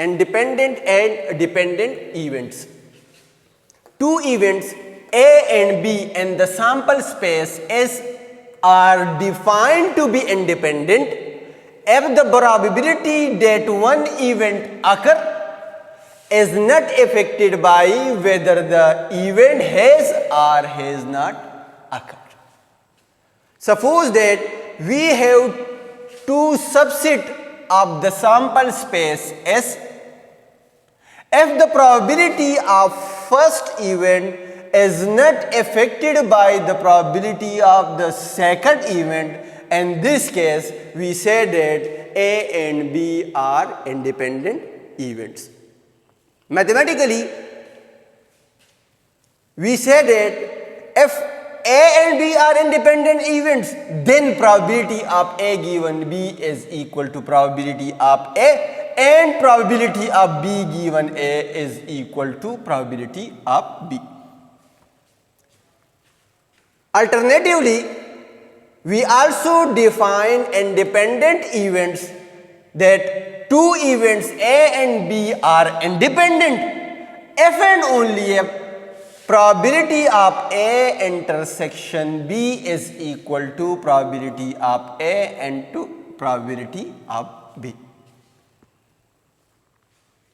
independent and dependent events. Two events A and B in the sample space S are defined to be independent if the probability that one event occur is not affected by whether the event has or has not occurred. Suppose that we have two subsets of the sample space S. If the probability of first event is not affected by the probability of the second event, in this case we say that A and B are independent events. Mathematically, we say that if A and B are independent events, then probability of A given B is equal to probability of A, and probability of B given A is equal to probability of B. Alternatively, we also define independent events that two events A and B are independent if and only if probability of A intersection B is equal to probability of A into probability of B.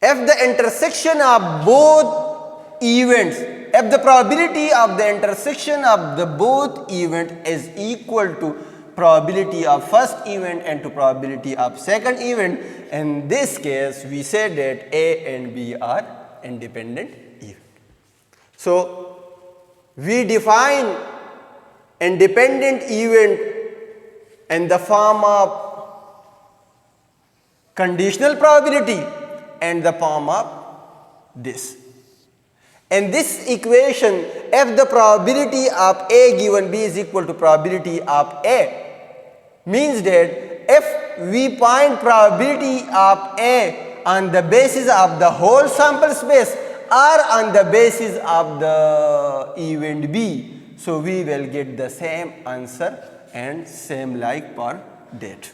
If the intersection of both events, if the probability of the intersection of the both event is equal to probability of first event and to probability of second event, in this case we say that A and B are independent event. So we define independent event in the form of conditional probability and the form of this. In this equation, if the probability of A given B is equal to probability of A, means that if we find probability of A on the basis of the whole sample space or on the basis of the event B, so we will get the same answer and same like for that.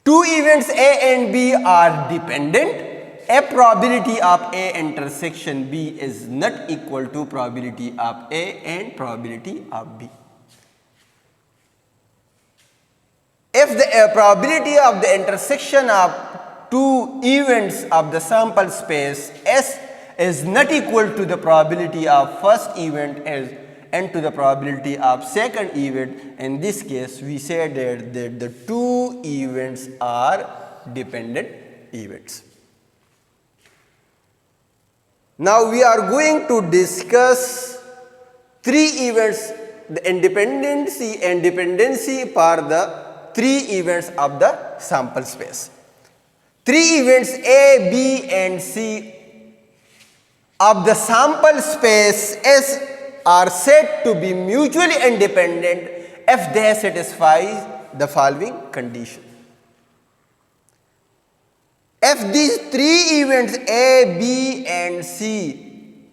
Two events A and B are dependent if probability of A intersection B is not equal to probability of A and probability of B. If the probability of the intersection of two events of the sample space S is not equal to the probability of first event and to the probability of second event, in this case we say that the two events are dependent events. Now we are going to discuss three events, the independency and dependency for the three events of the sample space. Three events A, B and C of the sample space S are said to be mutually independent if they satisfy the following condition. If these three events A, B and C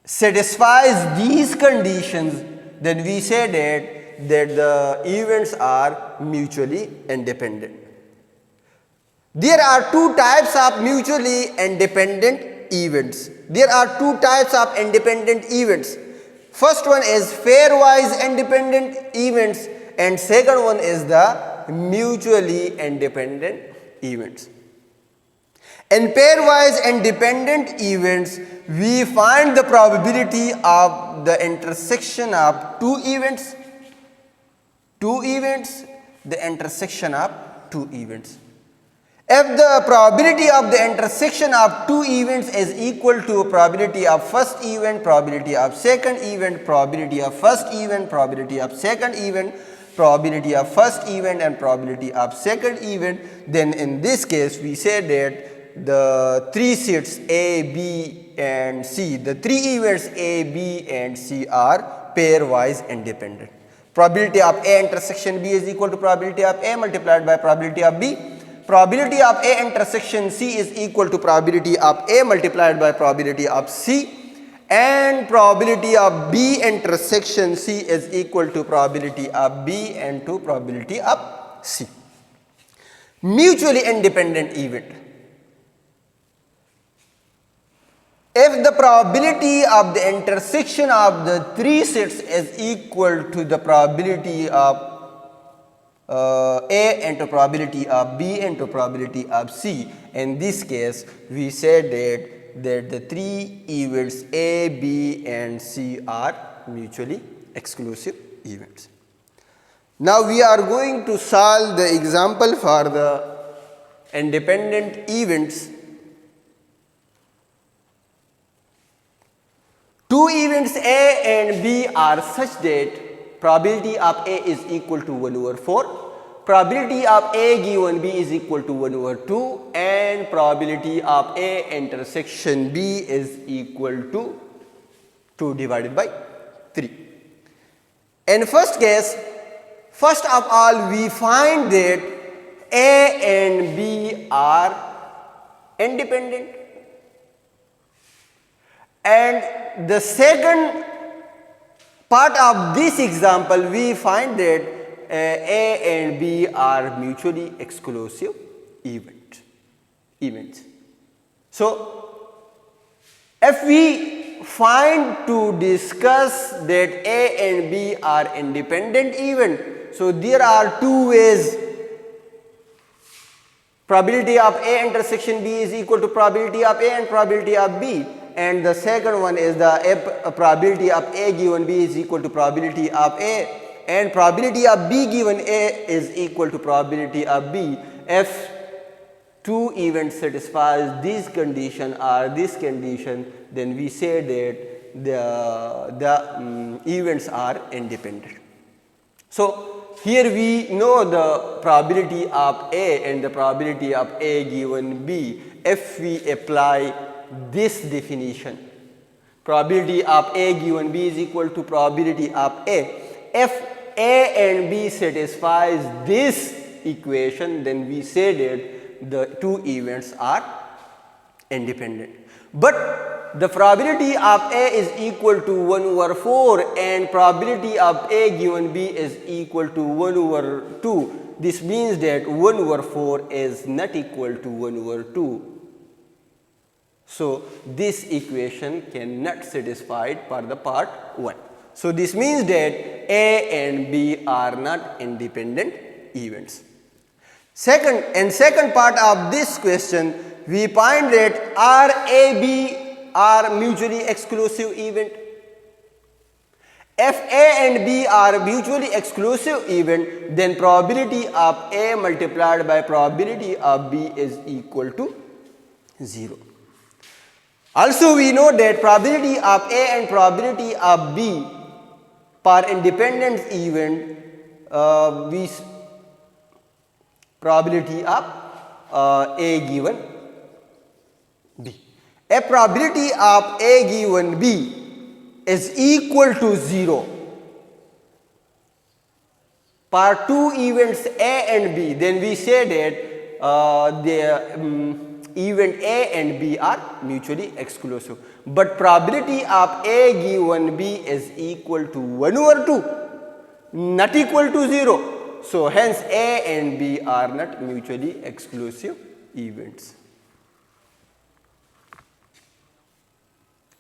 satisfies these conditions, then we say that the events are mutually independent. There are two types of mutually independent events. There are two types of independent events. First one is pairwise independent events and second one is the mutually independent events. In pairwise independent events, we find the probability of the intersection of two events, the intersection of two events. If the probability of the intersection of two events is equal to probability of first event, probability of second event, probability of first event, probability of second event, probability of first event and probability of second event, then in this case we say that the three sets A, B and C, the three events A, B and C are pairwise independent. Probability of A intersection B is equal to probability of A multiplied by probability of B. Probability of A intersection C is equal to probability of A multiplied by probability of C, and probability of B intersection C is equal to probability of B and to probability of C. mutually independent event. If the probability of the intersection of the three sets is equal to the probability of A into probability of B into probability of C, in this case we said that the three events A, B and C are mutually exclusive events. Now we are going to solve the example for the independent events. Two events A and B are such that probability of A is equal to 1 over 4, probability of A given B is equal to 1 over 2 and probability of A intersection B is equal to 2 divided by 3. In first case, first of all we find that A and B are independent. And the second part of this example we find that A and B are mutually exclusive events. So if we find to discuss that A and B are independent event, so there are two ways. Probability of A intersection B is equal to probability of A and probability of B. And the second one is the probability of A given B is equal to probability of A and probability of B given A is equal to probability of B. If two events satisfies this condition or this condition, then we say that the events are independent. So here we know the probability of A and the probability of A given B. If we apply this definition, probability of A given B is equal to probability of A. If A and B satisfies this equation, then we say that the two events are independent. But the probability of A is equal to 1 over 4 and probability of A given B is equal to 1 over 2. This means that 1 over 4 is not equal to 1 over 2. So this equation cannot satisfy for the part 1. So this means that A and B are not independent events. Second part of this question, we find that are A, B are mutually exclusive event. If A and B are mutually exclusive event, then probability of A multiplied by probability of B is equal to 0. Also we know that probability of A and probability of B for independent event, probability of A given B. If probability of A given B is equal to 0 for two events A and B, then we say that event A and B are mutually exclusive. But probability of A given B is equal to 1 over 2, not equal to 0. So hence A and B are not mutually exclusive events.